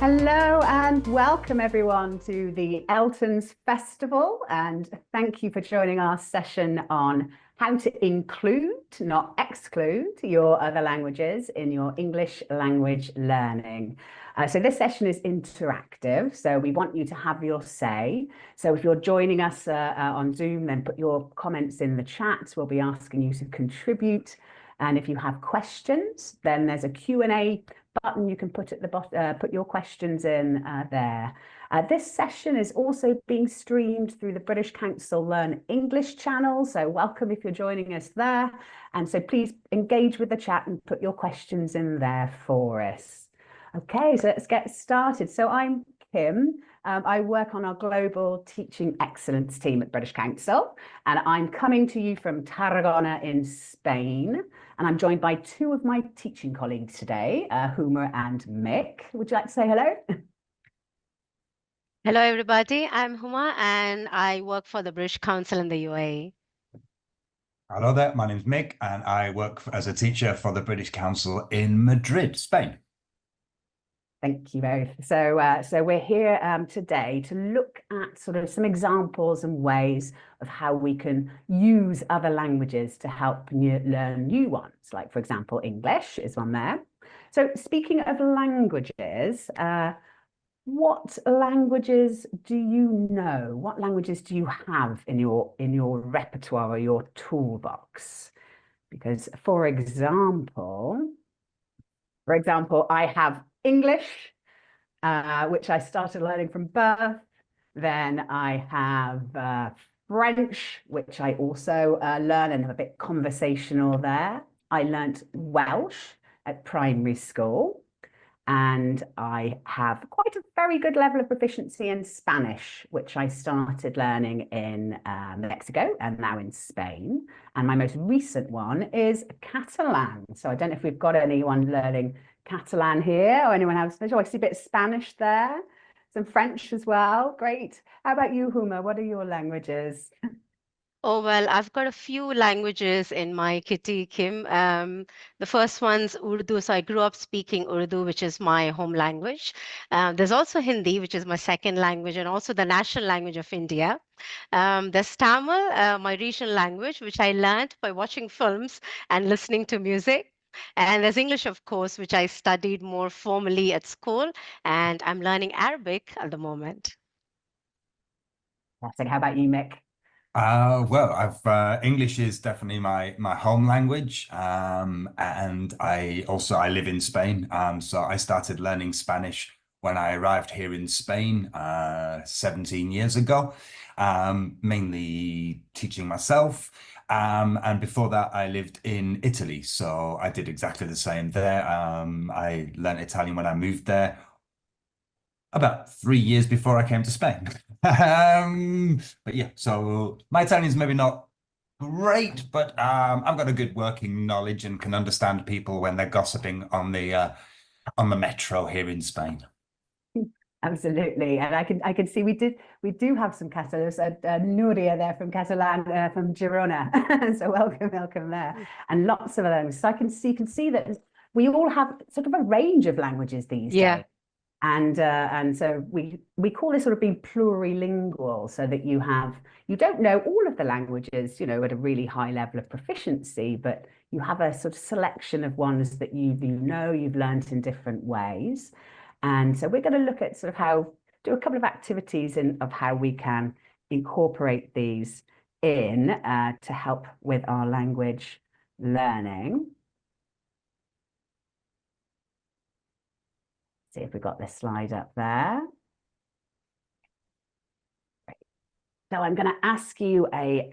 Hello and welcome everyone to the ELTons Festival, and thank you for joining our session on how to include, not exclude, your other languages in your English language learning. So this session is interactive, so we want you to have your say. So if you're joining us on Zoom, then put your comments in the chat. We'll be asking you to contribute. And if you have questions, then there's a Q&A button you can put at the bottom, put your questions in there. This session is also being streamed through the British Council Learn English channel, so welcome if you're joining us there. And so please engage with the chat and put your questions in there for us. Okay, so let's get started. So I'm Kim. I work on our global teaching excellence team at British Council, and I'm coming to you from Tarragona in Spain. And I'm joined by two of my teaching colleagues today, Huma and Mick. Would you like to say hello? Hello, everybody. I'm Huma, and I work for the British Council in the UAE. Hello there, my name is Mick, and I work as a teacher for the British Council in Madrid, Spain. Thank you both. So we're here today to look at sort of some examples and ways of how we can use other languages to help learn new ones. Like, for example, English is one there. So speaking of languages, what languages do you know? What languages do you have in your repertoire or your toolbox? Because, for example, I have English, which I started learning from birth. Then I have French, which I also learn and am a bit conversational there. I learnt Welsh at primary school. And I have quite a very good level of proficiency in Spanish, which I started learning in Mexico and now in Spain. And my most recent one is Catalan. So I don't know if we've got anyone learning Catalan here or anyone else. Oh, I see a bit of Spanish there, some French as well. Great. How about you, Huma? What are your languages? Oh, well, I've got a few languages in my kitty, Kim. The first one's Urdu. So I grew up speaking Urdu, which is my home language. There's also Hindi, which is my second language, and also the national language of India. There's Tamil, my regional language, which I learned by watching films and listening to music. And there's English, of course, which I studied more formally at school, and I'm learning Arabic at the moment. Fantastic. How about you, Mick? English is definitely my home language, and I live in Spain. So I started learning Spanish when I arrived here in Spain 17 years ago, mainly teaching myself. And before that, I lived in Italy, so I did exactly the same there. I learned Italian when I moved there about 3 years before I came to Spain. But yeah, so my Italian is maybe not great, but I've got a good working knowledge and can understand people when they're gossiping on the metro here in Spain. Absolutely, and I can see we do have some Catalans. Nuria there from Catalan from Girona, so welcome there, and lots of those. So I can see that we all have sort of a range of languages these days. And so we call this sort of being plurilingual, so that you don't know all of the languages, at a really high level of proficiency, but you have a sort of selection of ones that you've learned in different ways. And so we're going to look at sort of do a couple of activities of how we can incorporate these in to help with our language learning. See if we've got this slide up there. So I'm going to ask you I'm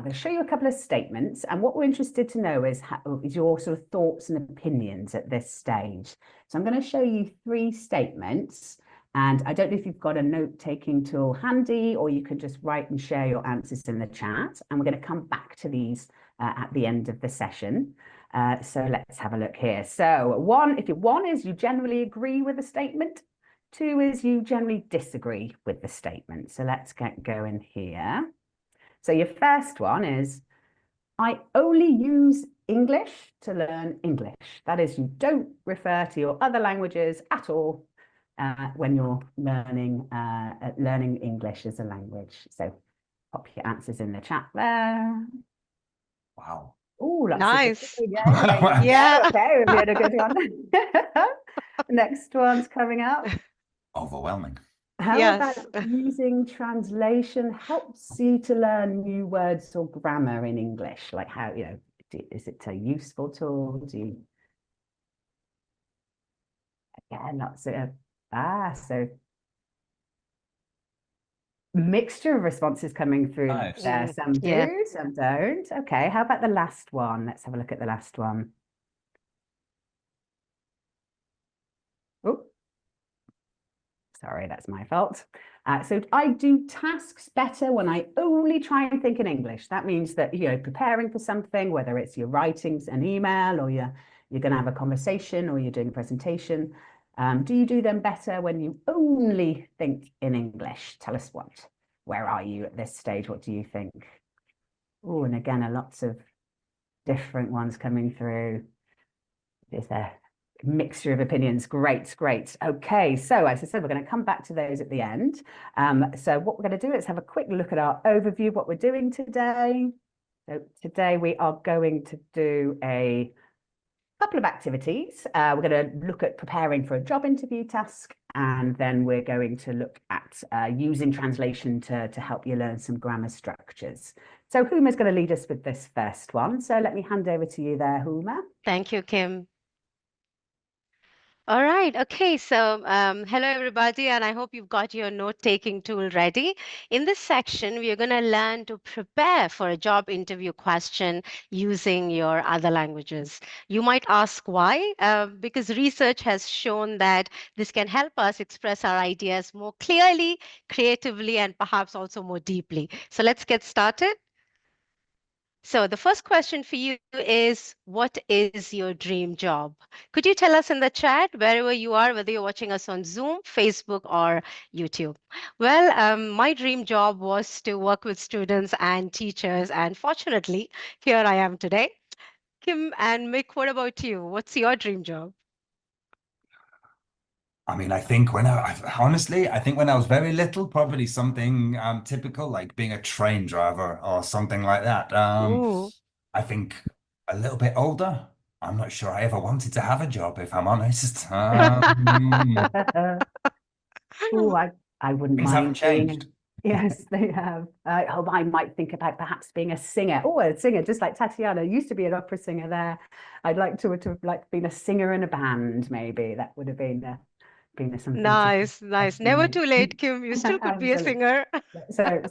going to show you a couple of statements, and what we're interested to know is your sort of thoughts and opinions at this stage. So I'm going to show you 3 statements, and I don't know if you've got a note-taking tool handy, or you can just write and share your answers in the chat, and we're going to come back to these at the end of the session. So let's have a look here. So one is you generally agree with the statement. 2 is you generally disagree with the statement. So let's get going here. So your first one is, I only use English to learn English. That is, you don't refer to your other languages at all when you're learning English as a language. So pop your answers in the chat there. Wow. Oh, lots Nice. of good. Yeah, there you Yeah. go. Okay, we had a good one. Next one's coming up. Overwhelming. How about Yes. using translation helps you to learn new words or grammar in English? Like how, is it a useful tool? Do you, again, lots of, so mixture of responses coming through Nice. there. Some Yeah. do, some don't. Okay, how about the last one? Let's have a look at the last one. Oh, sorry, that's my fault. So I do tasks better when I only try and think in English. That means that, preparing for something, whether it's you're writing an email or you're going to have a conversation or you're doing a presentation, do you do them better when you only think in English? Tell us what. Where are you at this stage? What do you think? Oh, and again, lots of different ones coming through. Is there mixture of opinions? Great. Okay, so as I said, we're going to come back to those at the end. So what we're going to do is have a quick look at our overview of what we're doing today. So today we are going to do a couple of activities. We're going to look at preparing for a job interview task, and then we're going to look at using translation to help you learn some grammar structures. So Huma's going to lead us with this first one. So let me hand over to you there, Huma. Thank you, Kim. All right. Okay. So, hello, everybody, and I hope you've got your note-taking tool ready. In this section, we are going to learn to prepare for a job interview question using your other languages. You might ask why? Because research has shown that this can help us express our ideas more clearly, creatively, and perhaps also more deeply. So let's get started. So the first question for you is, what is your dream job? Could you tell us in the chat, wherever you are, whether you're watching us on Zoom, Facebook, or YouTube? Well, my dream job was to work with students and teachers, and fortunately, here I am today. Kim and Mick, what about you? What's your dream job? I mean, I think honestly, I think when I was very little, probably something typical like being a train driver or something like that. Ooh, I think a little bit older, I'm not sure I ever wanted to have a job, if I'm honest. Oh, I wouldn't Things have mind changed. being. Yes, they have. I might think about perhaps being a singer. Oh, a singer, just like Tatiana used to be an opera singer there. I'd like to have like been a singer in a band, maybe. That would have been something to nice. Never too late, Kim. You still could be a absolutely. singer. So.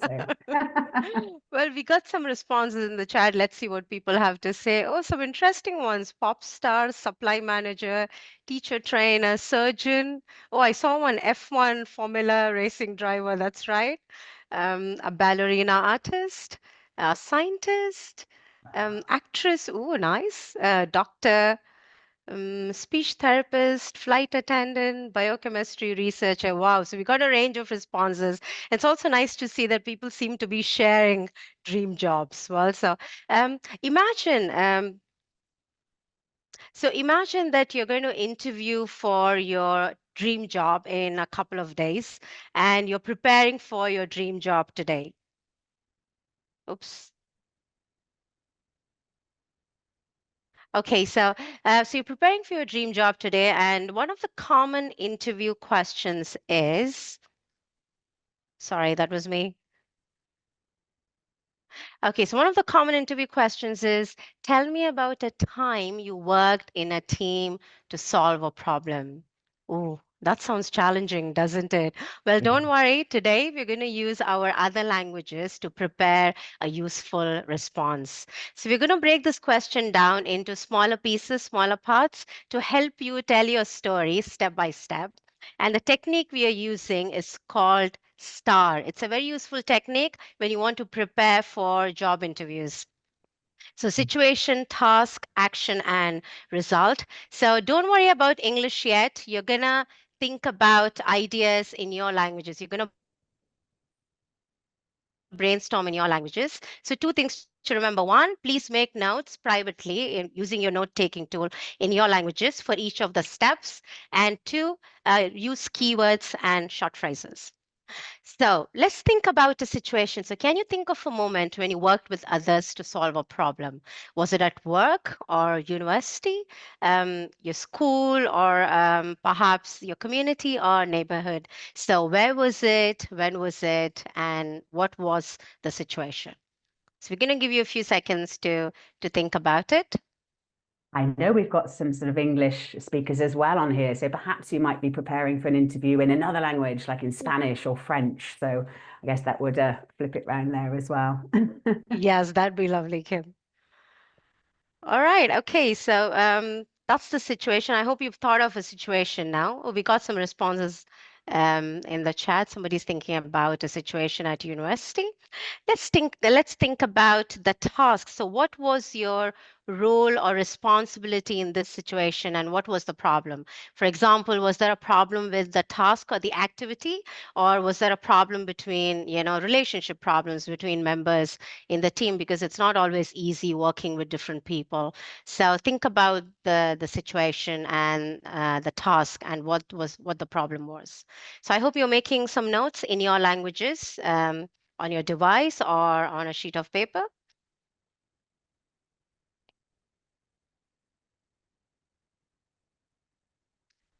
Well, we got some responses in the chat. Let's see what people have to say. Oh, some interesting ones. Pop star, supply manager, teacher trainer, surgeon. Oh, I saw one F1 Formula racing driver. That's right. A ballerina artist, a scientist, actress. Oh, nice. Doctor, speech therapist, flight attendant, biochemistry researcher. Wow. So we got a range of responses. It's also nice to see that people seem to be sharing dream jobs. Well, so imagine. So imagine that you're going to interview for your dream job in a couple of days, and you're preparing for your dream job today. Oops. Okay, so you're preparing for your dream job today, and one of the common interview questions is, sorry, that was me. Okay, so one of the common interview questions is, tell me about a time you worked in a team to solve a problem. Ooh, that sounds challenging, doesn't it? Well, don't worry. Today, we're going to use our other languages to prepare a useful response. So we're going to break this question down into smaller pieces, smaller parts to help you tell your story step by step. And the technique we are using is called STAR. It's a very useful technique when you want to prepare for job interviews. So situation, task, action, and result. So don't worry about English yet. You're going to think about ideas in your languages. You're going to brainstorm in your languages. So two things to remember. One, please make notes privately using your note-taking tool in your languages for each of the steps. And two, use keywords and short phrases. So let's think about a situation. So can you think of a moment when you worked with others to solve a problem? Was it at work or university, your school, or perhaps your community or neighborhood? So where was it? When was it? And what was the situation? So we're going to give you a few seconds to think about it. I know we've got some sort of English speakers as well on here, so perhaps you might be preparing for an interview in another language, like in Spanish or French. So I guess that would flip it round there as well. Yes, that'd be lovely, Kim. All right. Okay. So that's the situation. I hope you've thought of a situation now. Oh, we got some responses in the chat. Somebody's thinking about a situation at university. Let's think about the task. So what was your role or responsibility in this situation, and what was the problem? For example, was there a problem with the task or the activity, or was there a problem between, relationship problems between members in the team? Because it's not always easy working with different people. So think about the situation and the task and what the problem was. So I hope you're making some notes in your languages. On your device or on a sheet of paper.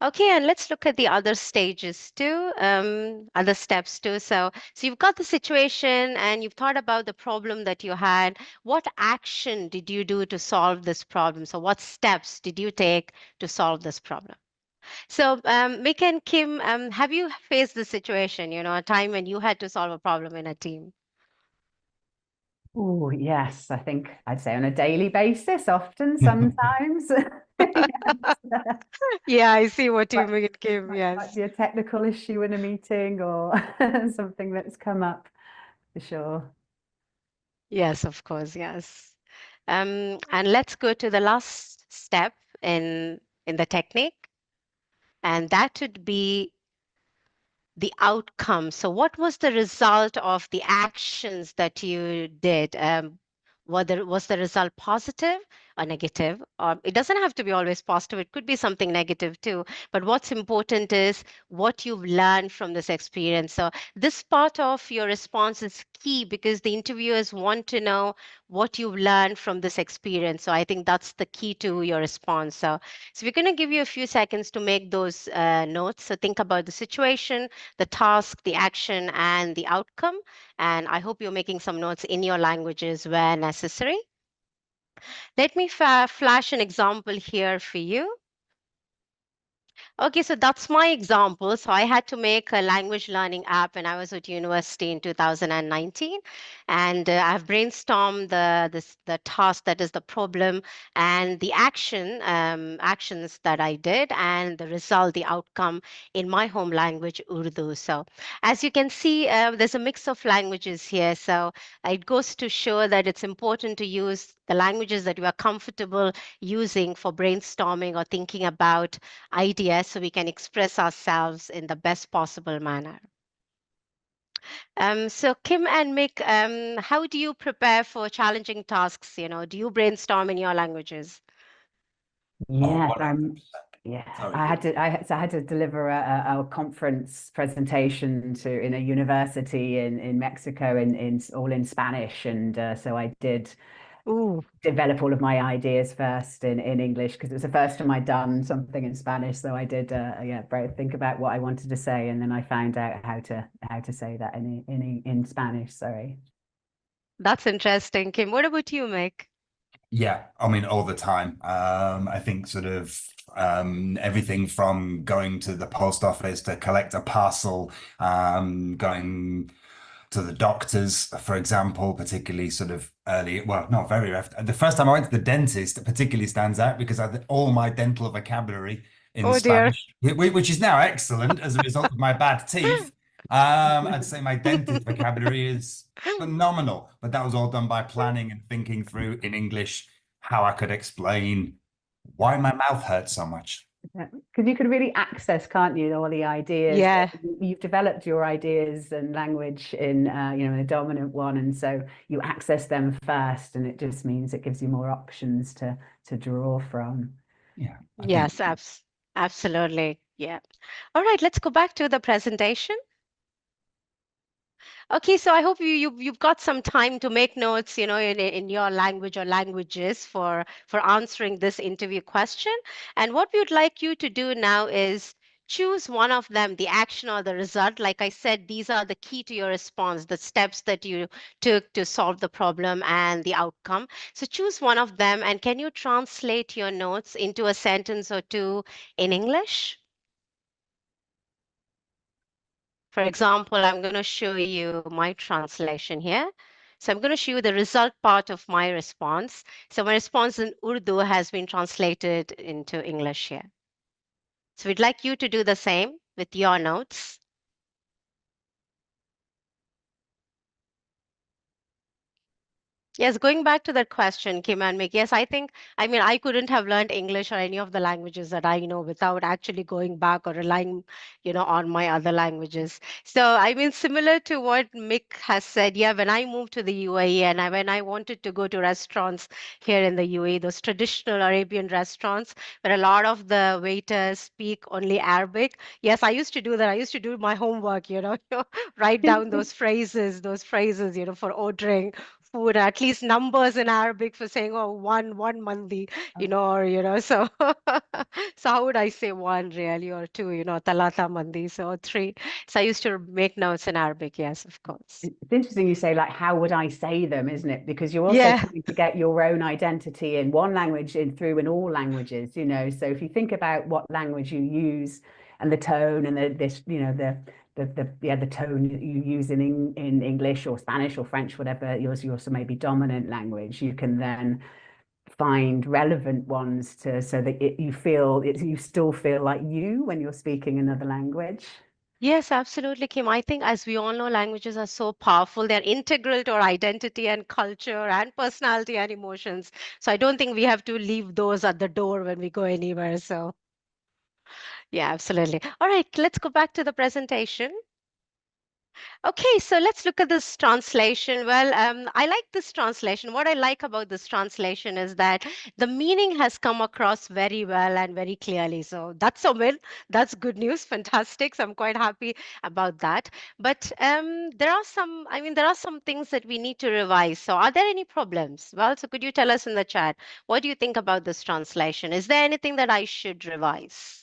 Okay, and let's look at the other stages too, other steps too. So you've got the situation and you've thought about the problem that you had. What action did you do to solve this problem? So what steps did you take to solve this problem? So Mick and Kim, have you faced this situation, a time when you had to solve a problem in a team? Oh, yes, I think I'd say on a daily basis, often, sometimes. Yes. Yeah, I see what you But mean, Kim. might Yes. be a technical issue in a meeting or something that's come up for sure. Yes, of course, yes. And let's go to the last step in the technique, and that would be the outcome. So what was the result of the actions that you did? Was the result positive or negative? Or it doesn't have to be always positive. It could be something negative too. But what's important is what you've learned from this experience. So this part of your response is key because the interviewers want to know what you've learned from this experience. So I think that's the key to your response. So we're going to give you a few seconds to make those notes. So think about the situation, the task, the action, and the outcome. And I hope you're making some notes in your languages where necessary. Let me flash an example here for you. Okay, so that's my example. So I had to make a language learning app when I was at university in 2019. And I've brainstormed the task, that is the problem, and the actions that I did, and the result, the outcome in my home language, Urdu. So as you can see, there's a mix of languages here. So it goes to show that it's important to use the languages that you are comfortable using for brainstorming or thinking about ideas so we can express ourselves in the best possible manner. So Kim and Mick, how do you prepare for challenging tasks? Do you brainstorm in your languages? Yes, 100%. Sorry. I had to deliver a conference presentation in a university in Mexico in all in Spanish, and so I did Ooh. develop all of my ideas first in English because it was the first time I'd done something in Spanish. So I did think about what I wanted to say, and then I found out how to say that in Spanish. Sorry. That's interesting, Kim. What about you, Mick? Yeah, I mean, all the time. I think sort of everything from going to the post office to collect a parcel, going to the doctors, for example, particularly sort of early, well, not very often. The first time I went to the dentist, it particularly stands out because I had all my dental vocabulary in Oh dear. Spanish, which is now excellent as a result of my bad teeth. I'd say my dentist vocabulary is phenomenal, but that was all done by planning and thinking through in English how I could explain why my mouth hurts so much. Because you can really access, can't you, all the ideas. Yeah. You've developed your ideas and language in, in a dominant one, and so you access them first, and it just means it gives you more options to draw from. Yeah, I think Yes, absolutely. Yeah. All right, let's go back to the presentation. Okay, so I hope you've got some time to make notes, in your language or languages for answering this interview question. And what we would like you to do now is choose one of them, the action or the result. Like I said, these are the key to your response, the steps that you took to solve the problem and the outcome. So choose one of them, and can you translate your notes into a sentence or two in English? For example, I'm going to show you my translation here. So I'm going to show you the result part of my response. So my response in Urdu has been translated into English here. So we'd like you to do the same with your notes. Yes, going back to that question, Kim and Mick, yes, I couldn't have learned English or any of the languages that I know without actually going back or relying, on my other languages. So, similar to what Mick has said, yeah, when I moved to the UAE and when I wanted to go to restaurants here in the UAE, those traditional Arabian restaurants where a lot of the waiters speak only Arabic. Yes, I used to do that. I used to do my homework, write down those phrases, for ordering food, at least numbers in Arabic for saying, oh, one mandi, so so how would I say one really, or two, talata mandi, so three. So I used to make notes in Arabic, yes, of course. It's interesting you say, like, how would I say them, isn't it? Because you're also Yeah. trying to get your own identity in one language through in all languages, So if you think about what language you use and the tone and the tone that you use in English or Spanish or French, whatever yours also maybe dominant language, you can then find relevant ones so that you still feel like you when you're speaking another language. Yes, absolutely, Kim. I think, as we all know, languages are so powerful. They're integral to our identity and culture and personality and emotions. So I don't think we have to leave those at the door when we go anywhere. So, yeah, absolutely. All right, let's go back to the presentation. Okay, so let's look at this translation. Well, I like this translation. What I like about this translation is that the meaning has come across very well and very clearly. So that's a win. That's good news. Fantastic. So I'm quite happy about that. But there are some things that we need to revise. So are there any problems? Well, so could you tell us in the chat, what do you think about this translation? Is there anything that I should revise?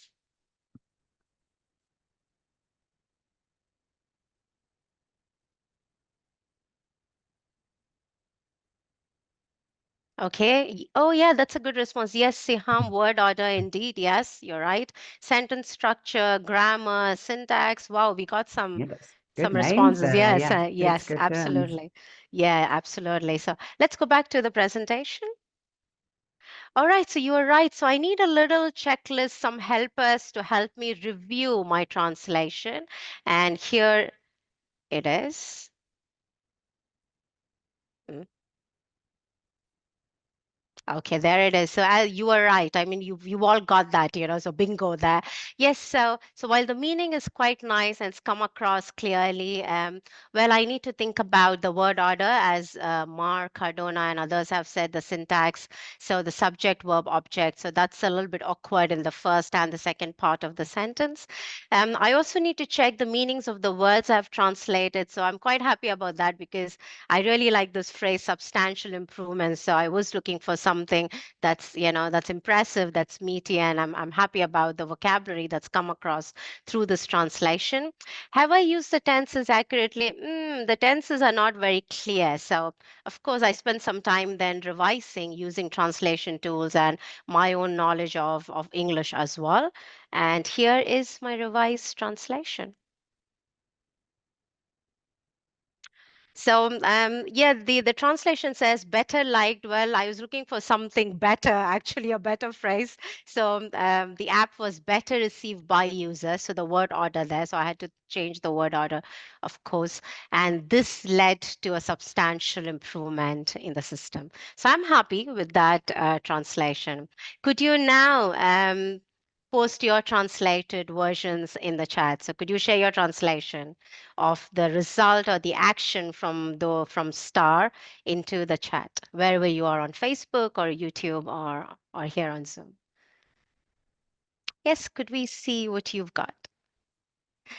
Okay. Oh, yeah, that's a good response. Yes, Siham, word order, indeed. Yes, you're right. Sentence structure, grammar, syntax. Wow, we got Yeah, that's good some names responses. there. Yes, Yeah, yes, good terms. absolutely. Yeah, absolutely. So let's go back to the presentation. All right, so you are right. So I need a little checklist, some helpers to help me review my translation. And here it is. Mm. Okay, there it is. So you are right. You all got that, so bingo there. Yes, so while the meaning is quite nice and it's come across clearly, well, I need to think about the word order as Mark, Cardona, and others have said, the syntax. So the subject, verb, object. So that's a little bit awkward in the first and the second part of the sentence. I also need to check the meanings of the words I've translated. So I'm quite happy about that because I really like this phrase, substantial improvements. So I was looking for something that's impressive, that's meaty, and I'm happy about the vocabulary that's come across through this translation. Have I used the tenses accurately? The tenses are not very clear. So of course, I spent some time then revising using translation tools and my own knowledge of English as well. And here is my revised translation. So yeah, the translation says better liked. Well, I was looking for something better, actually a better phrase. So the app was better received by users. So the word order there. So I had to change the word order, of course. And this led to a substantial improvement in the system. So I'm happy with that translation. Could you now post your translated versions in the chat. So could you share your translation of the result or the action from star into the chat, wherever you are on Facebook or YouTube or here on Zoom? Yes, could we see what you've got?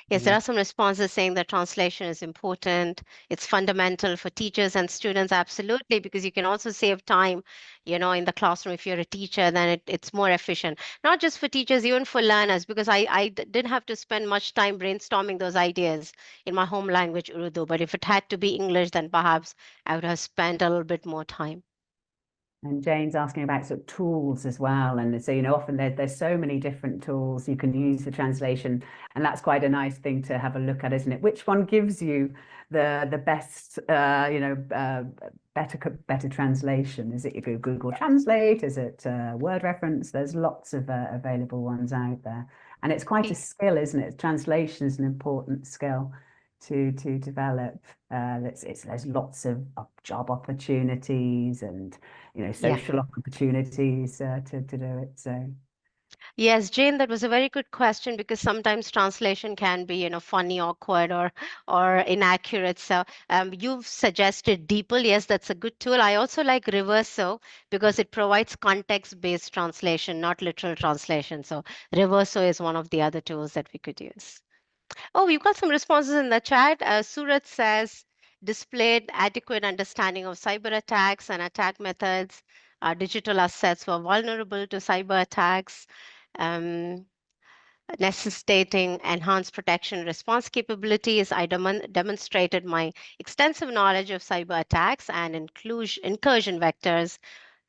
Yes, there Yeah. are some responses saying that translation is important. It's fundamental for teachers and students, absolutely, because you can also save time, in the classroom. If you're a teacher, then it's more efficient. Not just for teachers, even for learners, because I didn't have to spend much time brainstorming those ideas in my home language, Urdu. But if it had to be English, then perhaps I would have spent a little bit more time. And Jane's asking about sort of tools as well. And so, often there's so many different tools you can use for translation. And that's quite a nice thing to have a look at, isn't it? Which one gives you the best, better translation? Is it Google Translate? Is it Word Reference? There's lots of available ones out there. And it's quite a skill, isn't it? Translation is an important skill to develop. There's lots of job opportunities and social opportunities to do it. So Yes, Jane, that was a very good question because sometimes translation can be, funny, awkward, or inaccurate. So you've suggested DeepL. Yes, that's a good tool. I also like Reverso because it provides context-based translation, not literal translation. So Reverso is one of the other tools that we could use. Oh, we've got some responses in the chat. Surat says, displayed adequate understanding of cyber attacks and attack methods. Digital assets were vulnerable to cyber attacks, um, necessitating enhanced protection response capabilities. I demonstrated my extensive knowledge of cyber attacks and incursion vectors,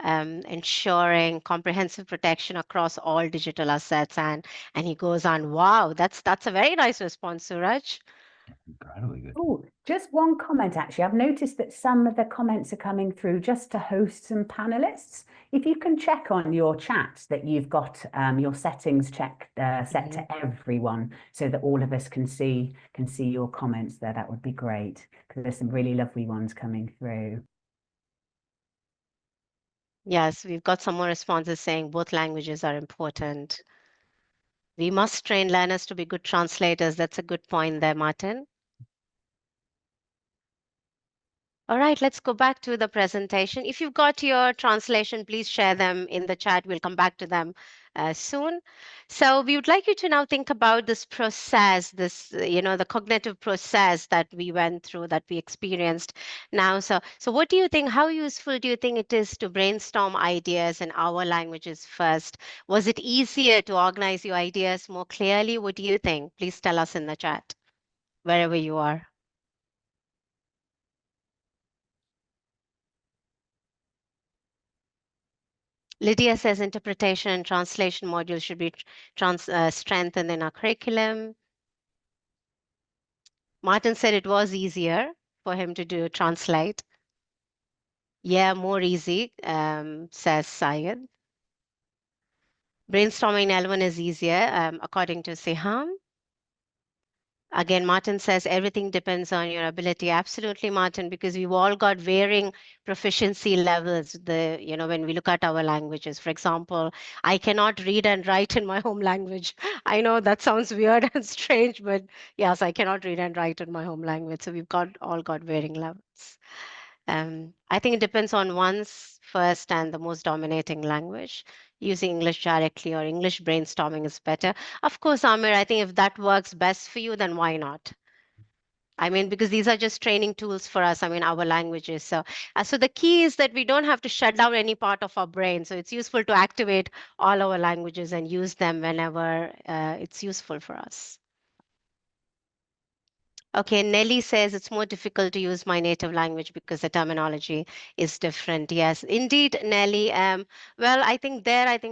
ensuring comprehensive protection across all digital assets. And he goes on, wow, that's a very nice response, Suraj. Incredibly good. Oh, just one comment, actually. I've noticed that some of the comments are coming through just to hosts and panelists. If you can check on your chat that you've got your settings set to everyone so that all of us can see your comments there, that would be great, because there's some really lovely ones coming through. Yes, we've got some more responses saying both languages are important. We must train learners to be good translators. That's a good point there, Martin. All right, let's go back to the presentation. If you've got your translation, please share them in the chat. We'll come back to them soon. So we would like you to now think about this process, the cognitive process that we went through, that we experienced now. So what do you think, how useful do you think it is to brainstorm ideas in our languages first? Was it easier to organize your ideas more clearly? What do you think? Please tell us in the chat, wherever you are. Lydia says interpretation and translation modules should be strengthened in our curriculum. Martin said it was easier for him to translate. Yeah, more easy, says Syed. Brainstorming in L1 is easier, according to Siham. Again, Martin says everything depends on your ability. Absolutely, Martin, because we've all got varying proficiency levels. When we look at our languages, for example, I cannot read and write in my home language. I know that sounds weird and strange, but yes, I cannot read and write in my home language. So we've all got varying levels. I think it depends on one's first and the most dominating language. Using English directly or English brainstorming is better. Of course, Amir, I think if that works best for you, then why not? I mean, because these are just training tools for us, our languages. So the key is that we don't have to shut down any part of our brain. So it's useful to activate all our languages and use them whenever it's useful for us. Okay, Nelly says it's more difficult to use my native language because the terminology is different. Yes, indeed, Nelly. Well, I think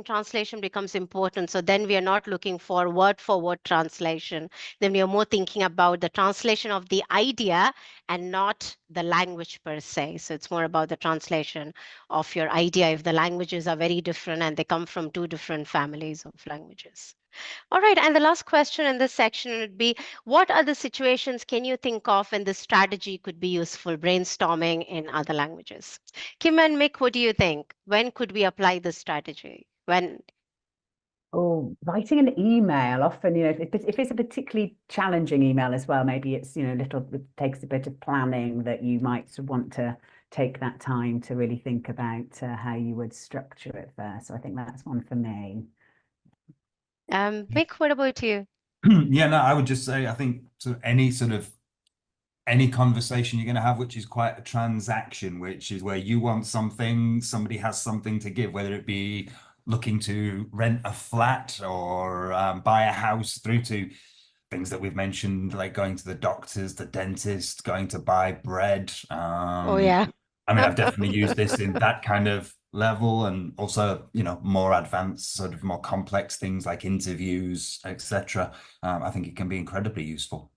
translation becomes important. So then we are not looking for word translation. Then we are more thinking about the translation of the idea and not the language per se. So it's more about the translation of your idea if the languages are very different and they come from two different families of languages. All right, and the last question in this section would be, what other situations can you think of when this strategy could be useful, brainstorming in other languages? Kim and Mick, what do you think? When could we apply this strategy? When? Oh, writing an email often, if it's a particularly challenging email as well, maybe it's, it takes a bit of planning that you might sort of want to take that time to really think about how you would structure it first. So I think that's one for me. Mick, what about you? Yeah, no, I would just say I think any conversation you're going to have, which is quite a transaction, which is where you want something, somebody has something to give, whether it be looking to rent a flat or buy a house, through to things that we've mentioned, like going to the doctors, the dentist, going to buy bread. Oh, yeah. I mean, I've definitely used this in that kind of level, and also, more advanced, sort of more complex things like interviews, etc. I think it can be incredibly useful.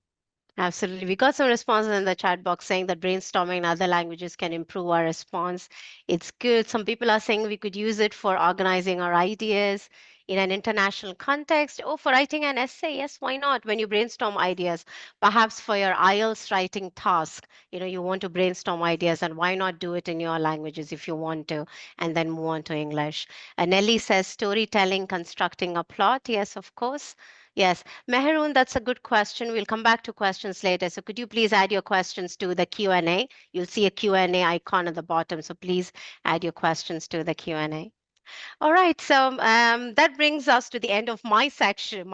Absolutely. We got some responses in the chat box saying that brainstorming in other languages can improve our response. It's good. Some people are saying we could use it for organizing our ideas in an international context or for writing an essay. Yes, why not? When you brainstorm ideas, perhaps for your IELTS writing task, you want to brainstorm ideas, and why not do it in your languages if you want to, and then move on to English. Nelly says storytelling, constructing a plot. Yes, of course. Yes, Mehrun, that's a good question. We'll come back to questions later. So could you please add your questions to the Q&A? You'll see a Q&A icon at the bottom. So please add your questions to the Q&A. All right, so that brings us to the end of my section.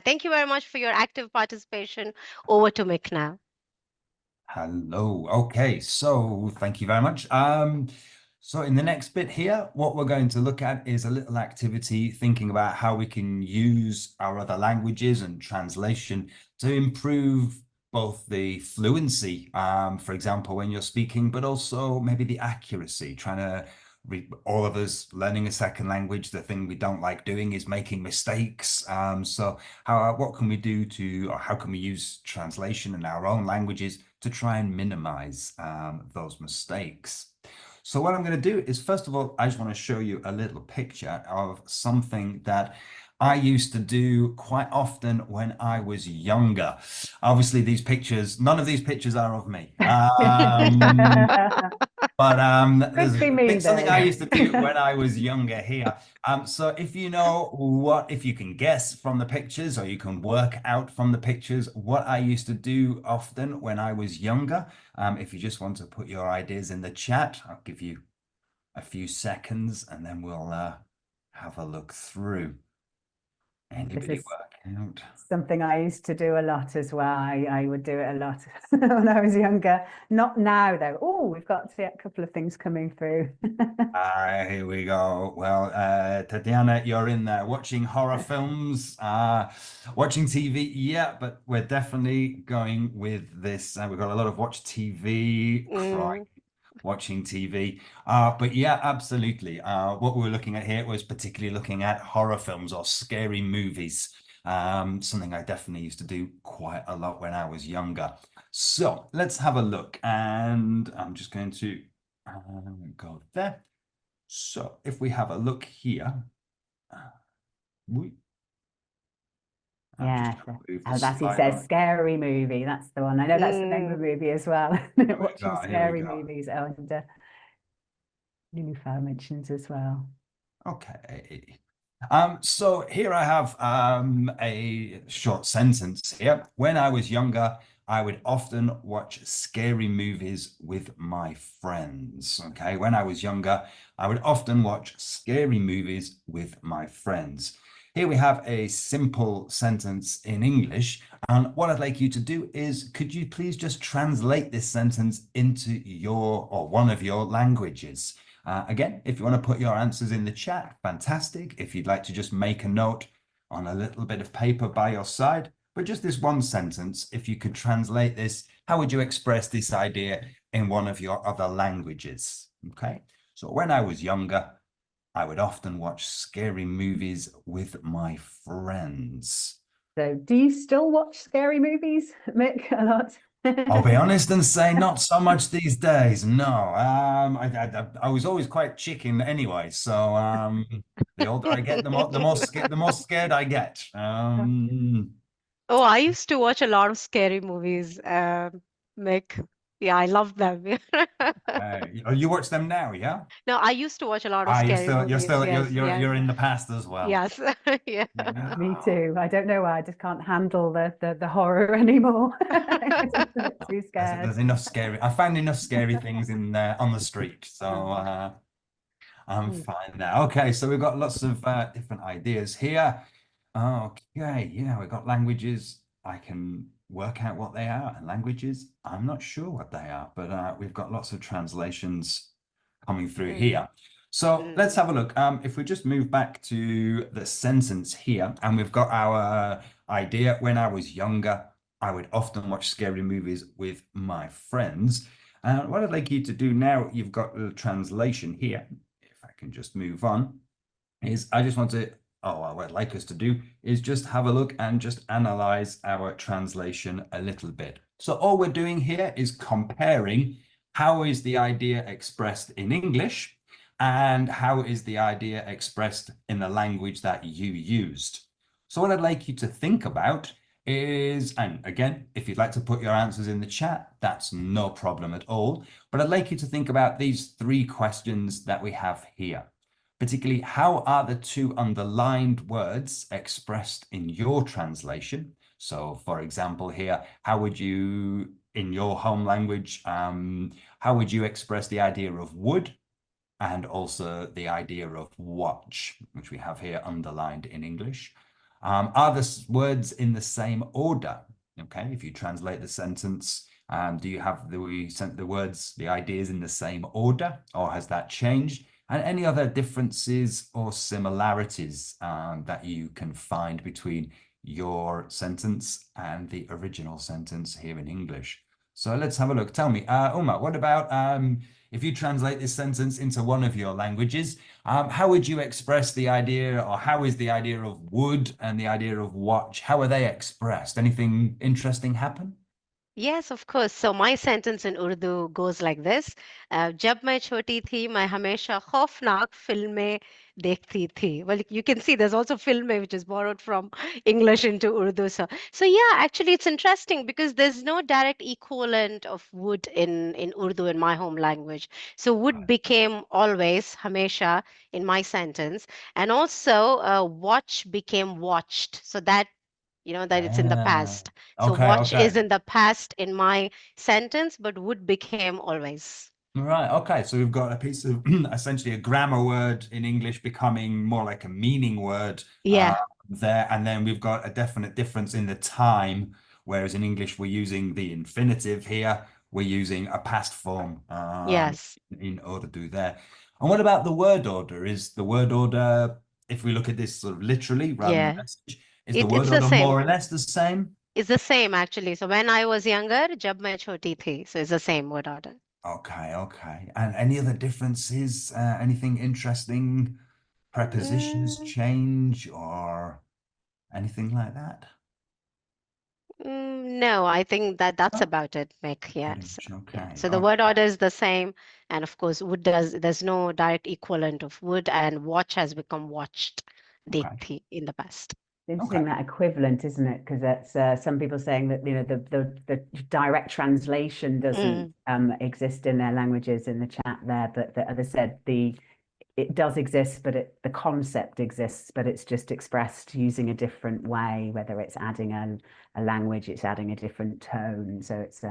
Thank you very much for your active participation. Over to Mick now. Hello. Okay, so thank you very much. So in the next bit here, what we're going to look at is a little activity thinking about how we can use our other languages and translation to improve both the fluency, for example, when you're speaking, but also maybe the accuracy, trying to all of us learning a second language, the thing we don't like doing is making mistakes. So what can we do or how can we use translation in our own languages to try and minimize those mistakes? So what I'm going to do is, first of all, I just want to show you a little picture of something that I used to do quite often when I was younger. Obviously, none of these pictures are of me. But there's Could be me something then. I used to do when I was younger here. So if you know if you can guess from the pictures, or you can work out from the pictures what I used to do often when I was younger, if you just want to put your ideas in the chat, I'll give you a few seconds and then we'll have a look through. Anybody work out? Something I used to do a lot as well. I would do it a lot when I was younger. Not now, though. Oh, we've got a couple of things coming through. Here we go. Well, Tatiana, you're in there watching horror films, watching TV. Yeah, but we're definitely going with this. We've got a lot of watch TV, crying, watching TV. But yeah, absolutely. What we were looking at here was particularly looking at horror films or scary movies. Something I definitely used to do quite a lot when I was younger. So let's have a look. And I'm just going to go there. So if we have a look here, Yeah, as he says, scary movie. That's the one. I know that's the name of the movie as well. Watching scary movies. Oh, and Niloufer mentions as well. Okay. So here I have a short sentence here. When I was younger, I would often watch scary movies with my friends. Okay, when I was younger, I would often watch scary movies with my friends. Here we have a simple sentence in English. And what I'd like you to do is, could you please just translate this sentence into your or one of your languages? Again, if you want to put your answers in the chat, fantastic. If you'd like to just make a note on a little bit of paper by your side, but just this one sentence, if you could translate this, how would you express this idea in one of your other languages? Okay, so when I was younger, I would often watch scary movies with my friends. So do you still watch scary movies, Mick, a lot? I'll be honest and say not so much these days. No, I was always quite chicken anyway. So the older I get, the more scared I get. Oh, I used to watch a lot of scary movies, Mick. Yeah, I love them. You watch them now, yeah? No, I used to watch a lot of Ah, scary movies. Yes, yes, you're in the past as well. yes. Yeah. Yeah, me too. I don't know why. I just can't handle the horror anymore. I'm just a bit too scared. There's enough scary. I found enough scary things in on the street, so I'm fine now. Okay, so we've got lots of different ideas here. Okay, yeah, we've got languages. I can work out what they are, and languages, I'm not sure what they are, but we've got lots of translations coming through here. So let's have a look. If we just move back to the sentence here, and we've got our idea. When I was younger, I would often watch scary movies with my friends. And what I'd like you to do now, you've got the translation here. If I can just move on, is I just want to, what I'd like us to do is just have a look and just analyze our translation a little bit. So all we're doing here is comparing how is the idea expressed in English and how is the idea expressed in the language that you used. So what I'd like you to think about is, and again, if you'd like to put your answers in the chat, that's no problem at all. But I'd like you to think about these three questions that we have here. Particularly, how are the two underlined words expressed in your translation? So, for example, here, how would you, in your home language, how would you express the idea of would and also the idea of watch, which we have here underlined in English? Are the words in the same order? Okay, if you translate the sentence, do you have the words, the ideas in the same order, or has that changed? And any other differences or similarities that you can find between your sentence and the original sentence here in English. So let's have a look. Tell me, Uma, what about if you translate this sentence into one of your languages, how would you express the idea, or how is the idea of would and the idea of watch, how are they expressed? Anything interesting happen? Yes, of course. So my sentence in Urdu goes like this. जब मैं छोटी थी मैं हमेशा खौफनाक फिल्में देखती थी. Well, you can see there's also filme which is borrowed from English into Urdu. So yeah, actually it's interesting because there's no direct equivalent of would in Urdu in my home language. So would became always, hamesha in my sentence. And also watch became watched. So that that it's in the past. So Okay, watch is okay. in the past in my sentence, but would became always. Right, okay. So we've got a piece of essentially a grammar word in English becoming more like a meaning word Yeah, there. And then we've got a definite difference in the time, whereas in English we're using the infinitive here, we're using a past form yes. in order to do there. And what about the word order? Is the word order, if we look at this sort of literally rather than the Yeah. message, is the It's word the order same. more or less the same? It's the same actually. So when I was younger, जब मैं छोटी थी. So it's the same word order. Okay, okay. And any other differences? Anything interesting? Prepositions Mm, change or anything like that? no, I think that's Oh, about it, Mick. Yeah. pretty So much yeah. okay. So the word order is the same, and of course, there's no direct equivalent of would, and watch has become watched, Okay. देखती in the past. Interesting Okay. that equivalent, isn't it? Because that's some people saying that the direct translation doesn't exist in their languages in the chat there, but as I said, it does exist, but the concept exists, but it's just expressed using a different way. Whether it's adding a language, it's adding a different tone. So it's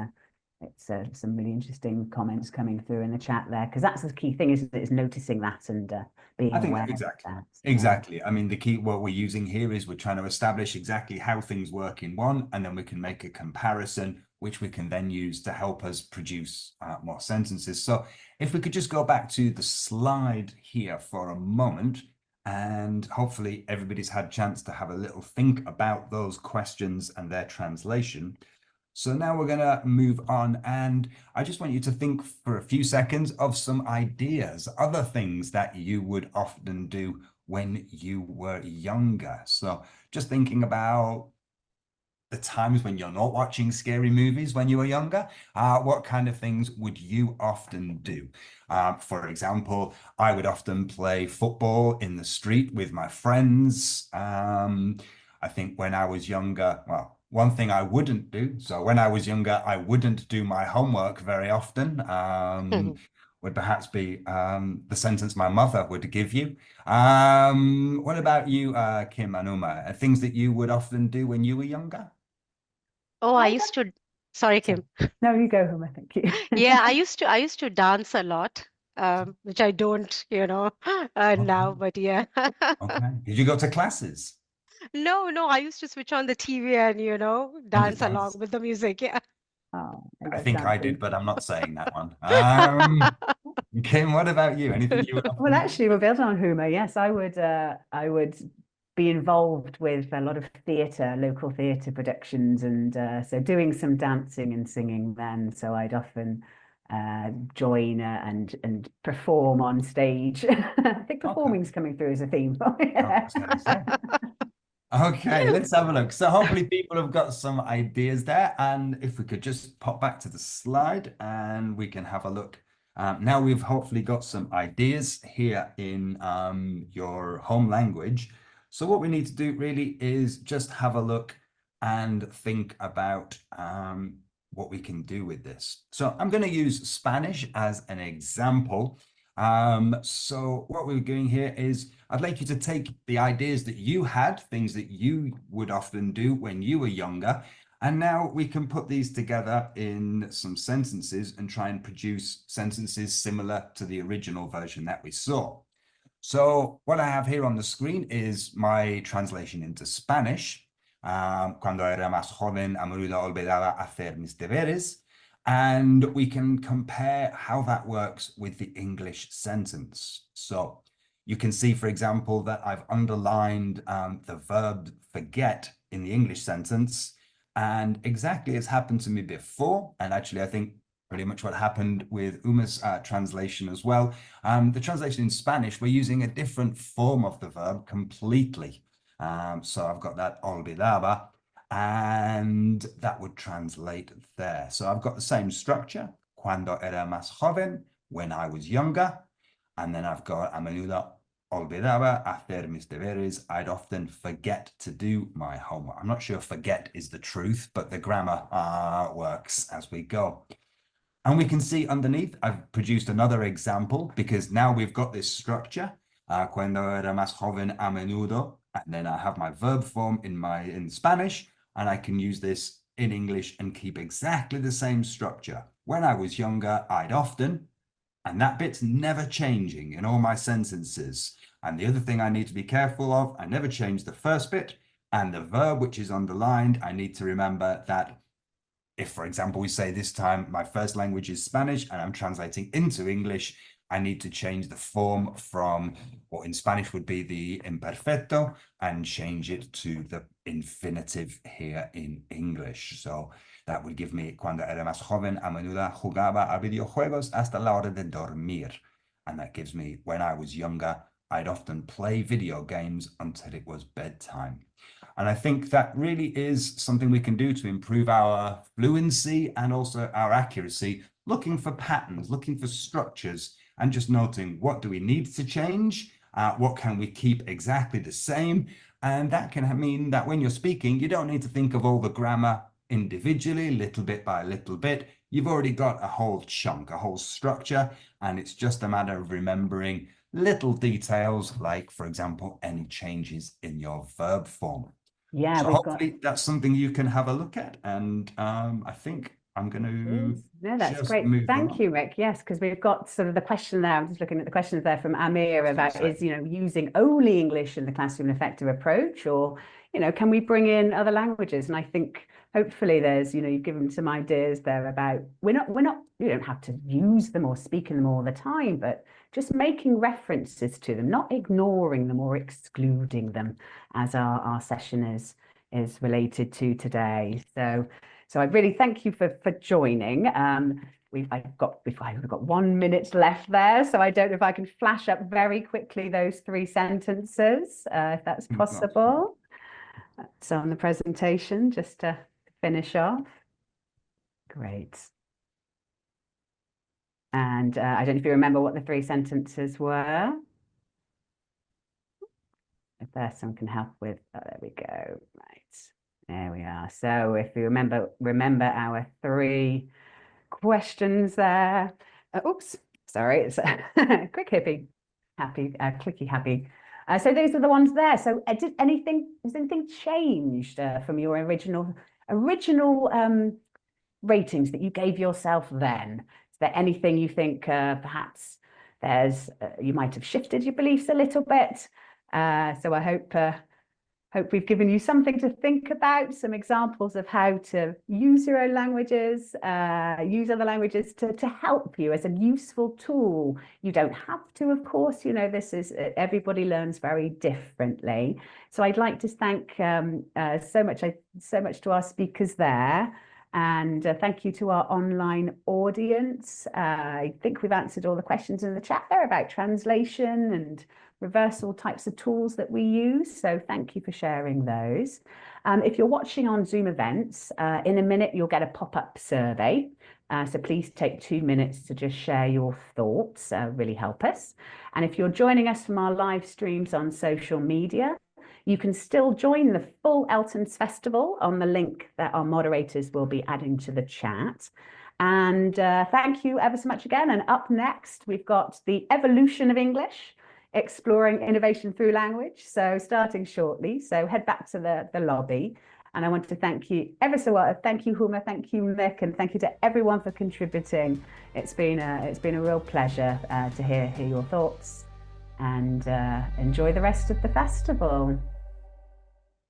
some really interesting comments coming through in the chat there, because that's the key thing, isn't it? Is noticing that and being I think aware exactly. of that. Exactly. I mean, the key, what we're using here is we're trying to establish exactly how things work in one, and then we can make a comparison, which we can then use to help us produce more sentences. So if we could just go back to the slide here for a moment, and hopefully everybody's had a chance to have a little think about those questions and their translation. So now we're going to move on, and I just want you to think for a few seconds of some ideas, other things that you would often do when you were younger. So just thinking about the times when you're not watching scary movies when you were younger, what kind of things would you often do? For example, I would often play football in the street with my friends. I think when I was younger, well, one thing I wouldn't do. So when I was younger, I wouldn't do my homework very often. Would perhaps be the sentence my mother would give you. What about you, Kim and Uma? Things that you would often do when you were younger? Oh, I used to, sorry, So, Kim. No, you go, Huma, thank you. Yeah, I used to dance a lot, which I don't, now, okay, but yeah. okay. Did you go to classes No, no, I used to switch on the TV and, and just dance along dance? with the music. Yeah. Oh, maybe I that's think I did, dancing. but I'm not saying that one. Kim, what about you? Anything you would Well, often do? actually, we're building on Huma. Yes, I would be involved with a lot of theatre, local theatre productions, and so doing some dancing and singing then. So I'd often join and perform on stage. I think Okay. performing's coming through as a theme. I was going to say. Okay, let's have a look. So hopefully people have got some ideas there. And if we could just pop back to the slide and we can have a look. Now we've hopefully got some ideas here in your home language. So what we need to do really is just have a look and think about what we can do with this. So I'm going to use Spanish as an example. So what we're doing here is I'd like you to take the ideas that you had, things that you would often do when you were younger, and now we can put these together in some sentences and try and produce sentences similar to the original version that we saw. So what I have here on the screen is my translation into Spanish. Cuando era más joven, a menudo olvidaba hacer mis deberes. And we can compare how that works with the English sentence. So you can see, for example, that I've underlined the verb forget in the English sentence. And exactly as happened to me before, and actually I think pretty much what happened with Uma's translation as well. The translation in Spanish, we're using a different form of the verb completely. So I've got that olvidaba, and that would translate there. So I've got the same structure, cuando era más joven, when I was younger, and then I've got a menudo olvidaba hacer mis deberes. I'd often forget to do my homework. I'm not sure forget is the truth, but the grammar works as we go. And we can see underneath, I've produced another example because now we've got this structure. Cuando era más joven, a menudo. And then I have my verb form in Spanish, and I can use this in English and keep exactly the same structure. When I was younger, I'd often, and that bit's never changing in all my sentences. And the other thing I need to be careful of, I never change the first bit, and the verb which is underlined, I need to remember that if, for example, we say this time my first language is Spanish and I'm translating into English, I need to change the form from what in Spanish would be the imperfecto and change it to the infinitive here in English. So that would give me, cuando era más joven, a menudo jugaba a videojuegos hasta la hora de dormir. And that gives me, when I was younger, I'd often play video games until it was bedtime. And I think that really is something we can do to improve our fluency and also our accuracy, looking for patterns, looking for structures, and just noting what do we need to change, what can we keep exactly the same. And that can mean that when you're speaking, you don't need to think of all the grammar individually, little bit by little bit. You've already got a whole chunk, a whole structure, and it's just a matter of remembering little details like, for example, any changes in your verb form. Yeah, So we've got. hopefully that's something you can have a look at. And I think I'm going to No, that's just great. move Thank on. you, Mick. Yes, because we've got sort of the question there. I'm just looking at the questions there from Amir about is, using only English in the classroom an effective approach, or, can we bring in other languages? And I think hopefully there's, you've given some ideas there about we're not, you don't have to use them or speak in them all the time, but just making references to them, not ignoring them or excluding them, as our session is related to today. So I really thank you for joining. We've got 1 minute left there, so I don't know if I can flash up very quickly those 3 sentences, if that's possible. So on the presentation, just to finish off. Great. And I don't know if you remember what the 3 sentences were. If there's some can help with, there we go. Right. There we are. So if you remember our 3 questions there. Oops, sorry, it's quick hippie, happy, clicky happy. So those are the ones there. So has anything changed from your original ratings that you gave yourself then? Is there anything you think perhaps you might have shifted your beliefs a little bit? So I hope we've given you something to think about, some examples of how to use your own languages, use other languages to help you as a useful tool. You don't have to, of course, you know, everybody learns very differently. So I'd like to thank so much to our speakers there. And thank you to our online audience. I think we've answered all the questions in the chat there about translation and reversal types of tools that we use. So thank you for sharing those. If you're watching on Zoom events, in a minute, you'll get a pop-up survey. So please take 2 minutes to just share your thoughts, really help us. And if you're joining us from our live streams on social media, you can still join the full ELTons Festival on the link that our moderators will be adding to the chat. And thank you ever so much again. And up next, we've got the evolution of English, exploring innovation through language. So starting shortly. So head back to the lobby. And I want to thank you ever so much. Thank you, Huma. Thank you, Mick. And thank you to everyone for contributing. It's been a real pleasure to hear your thoughts. And enjoy the rest of the festival.